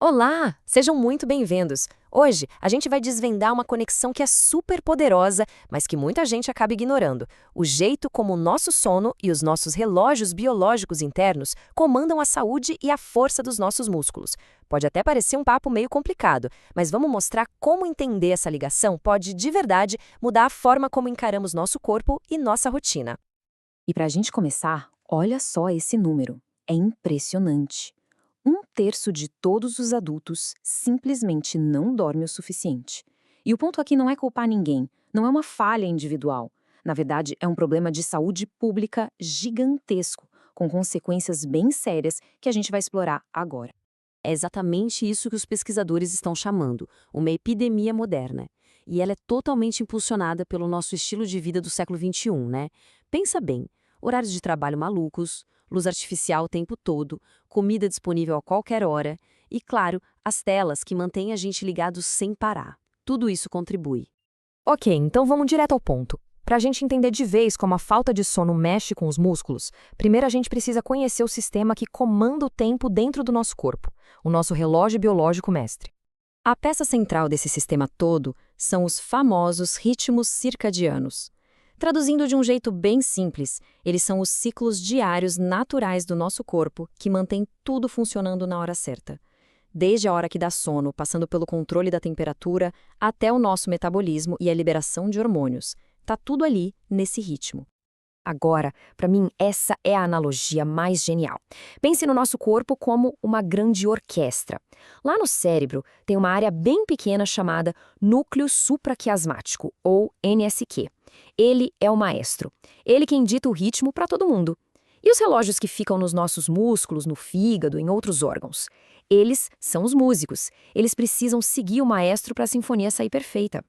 Olá, sejam muito bem-vindos. Hoje a gente vai desvendar uma conexão que é super poderosa, mas que muita gente acaba ignorando: o jeito como o nosso sono e os nossos relógios biológicos internos comandam a saúde e a força dos nossos músculos. Pode até parecer um papo meio complicado, mas vamos mostrar como entender essa ligação pode, de verdade, mudar a forma como encaramos nosso corpo e nossa rotina. E para a gente começar, olha só esse número. É impressionante. Um terço de todos os adultos simplesmente não dorme o suficiente. E o ponto aqui não é culpar ninguém, não é uma falha individual. Na verdade, é um problema de saúde pública gigantesco, com consequências bem sérias que a gente vai explorar agora. É exatamente isso que os pesquisadores estão chamando, uma epidemia moderna. E ela é totalmente impulsionada pelo nosso estilo de vida do século XXI, né? Pensa bem, horários de trabalho malucos, luz artificial o tempo todo, comida disponível a qualquer hora e, claro, as telas que mantêm a gente ligado sem parar. Tudo isso contribui. Ok, então vamos direto ao ponto. Para a gente entender de vez como a falta de sono mexe com os músculos, primeiro a gente precisa conhecer o sistema que comanda o tempo dentro do nosso corpo, o nosso relógio biológico mestre. A peça central desse sistema todo são os famosos ritmos circadianos. Traduzindo de um jeito bem simples, eles são os ciclos diários naturais do nosso corpo que mantêm tudo funcionando na hora certa. Desde a hora que dá sono, passando pelo controle da temperatura, até o nosso metabolismo e a liberação de hormônios. Tá tudo ali, nesse ritmo. Agora, para mim, essa é a analogia mais genial. Pense no nosso corpo como uma grande orquestra. Lá no cérebro, tem uma área bem pequena chamada núcleo supraquiasmático, ou NSQ. Ele é o maestro. Ele quem dita o ritmo para todo mundo. E os relógios que ficam nos nossos músculos, no fígado, em outros órgãos? Eles são os músicos. Eles precisam seguir o maestro para a sinfonia sair perfeita.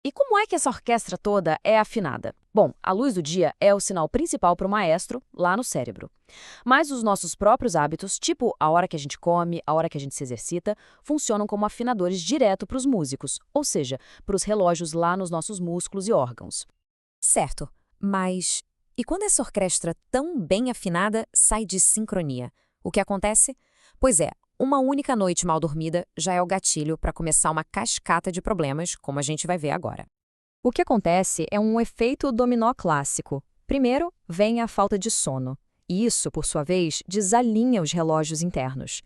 E como é que essa orquestra toda é afinada? Bom, a luz do dia é o sinal principal para o maestro lá no cérebro. Mas os nossos próprios hábitos, tipo a hora que a gente come, a hora que a gente se exercita, funcionam como afinadores direto para os músicos, ou seja, para os relógios lá nos nossos músculos e órgãos. Certo, mas e quando essa orquestra tão bem afinada sai de sincronia? O que acontece? Pois é, uma única noite mal dormida já é o gatilho para começar uma cascata de problemas, como a gente vai ver agora. O que acontece é um efeito dominó clássico. Primeiro, vem a falta de sono. E isso, por sua vez, desalinha os relógios internos.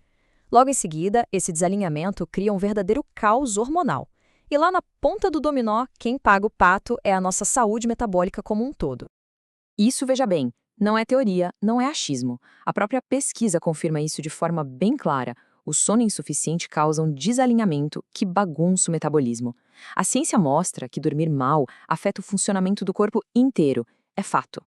Logo em seguida, esse desalinhamento cria um verdadeiro caos hormonal. E lá na ponta do dominó, quem paga o pato é a nossa saúde metabólica como um todo. Isso, veja bem, não é teoria, não é achismo. A própria pesquisa confirma isso de forma bem clara. O sono insuficiente causa um desalinhamento que bagunça o metabolismo. A ciência mostra que dormir mal afeta o funcionamento do corpo inteiro. É fato.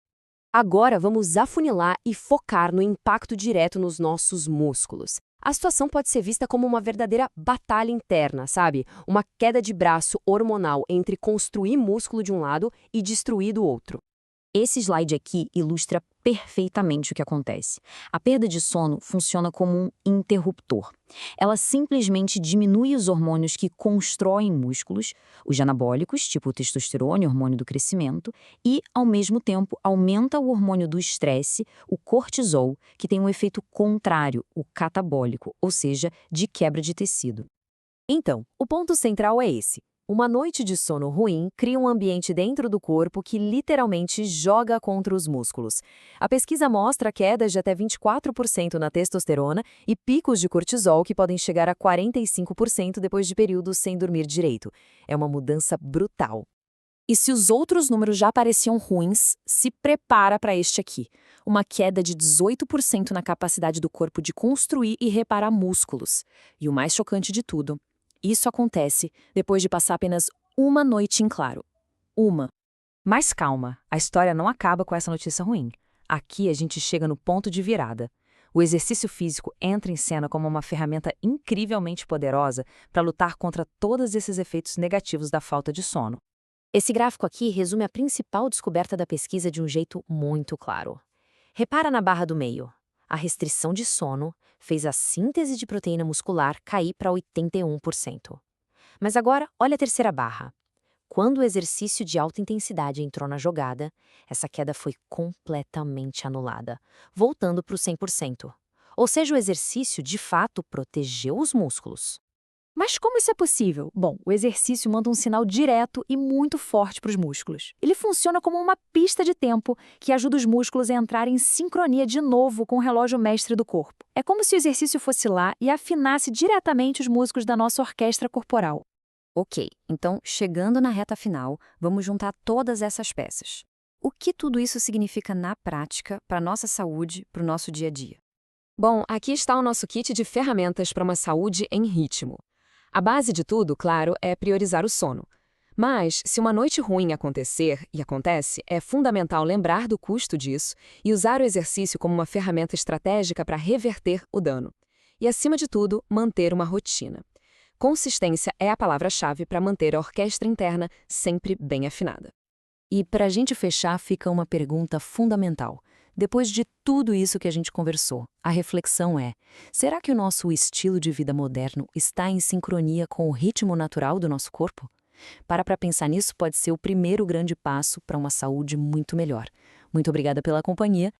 Agora vamos afunilar e focar no impacto direto nos nossos músculos. A situação pode ser vista como uma verdadeira batalha interna, sabe? Uma queda de braço hormonal entre construir músculo de um lado e destruir do outro. Esse slide aqui ilustra perfeitamente o que acontece. A perda de sono funciona como um interruptor. Ela simplesmente diminui os hormônios que constroem músculos, os anabólicos, tipo o testosterona, hormônio do crescimento, e, ao mesmo tempo, aumenta o hormônio do estresse, o cortisol, que tem um efeito contrário, o catabólico, ou seja, de quebra de tecido. Então, o ponto central é esse. Uma noite de sono ruim cria um ambiente dentro do corpo que literalmente joga contra os músculos. A pesquisa mostra quedas de até 24% na testosterona e picos de cortisol que podem chegar a 45% depois de períodos sem dormir direito. É uma mudança brutal. E se os outros números já pareciam ruins, se prepara para este aqui. Uma queda de 18% na capacidade do corpo de construir e reparar músculos. E o mais chocante de tudo, isso acontece depois de passar apenas uma noite em claro. Uma. Mas calma, a história não acaba com essa notícia ruim. Aqui a gente chega no ponto de virada. O exercício físico entra em cena como uma ferramenta incrivelmente poderosa para lutar contra todos esses efeitos negativos da falta de sono. Esse gráfico aqui resume a principal descoberta da pesquisa de um jeito muito claro. Repara na barra do meio. A restrição de sono fez a síntese de proteína muscular cair para 81%. Mas agora, olha a terceira barra. Quando o exercício de alta intensidade entrou na jogada, essa queda foi completamente anulada, voltando para o 100%. Ou seja, o exercício, de fato, protegeu os músculos. Mas como isso é possível? Bom, o exercício manda um sinal direto e muito forte para os músculos. Ele funciona como uma pista de tempo que ajuda os músculos a entrar em sincronia de novo com o relógio mestre do corpo. É como se o exercício fosse lá e afinasse diretamente os músculos da nossa orquestra corporal. Ok, então, chegando na reta final, vamos juntar todas essas peças. O que tudo isso significa na prática para a nossa saúde, para o nosso dia a dia? Bom, aqui está o nosso kit de ferramentas para uma saúde em ritmo. A base de tudo, claro, é priorizar o sono. Mas, se uma noite ruim acontecer, e acontece, é fundamental lembrar do custo disso e usar o exercício como uma ferramenta estratégica para reverter o dano. E, acima de tudo, manter uma rotina. Consistência é a palavra-chave para manter a orquestra interna sempre bem afinada. E para a gente fechar, fica uma pergunta fundamental. Depois de tudo isso que a gente conversou, a reflexão é: será que o nosso estilo de vida moderno está em sincronia com o ritmo natural do nosso corpo? Para pensar nisso pode ser o primeiro grande passo para uma saúde muito melhor. Muito obrigada pela companhia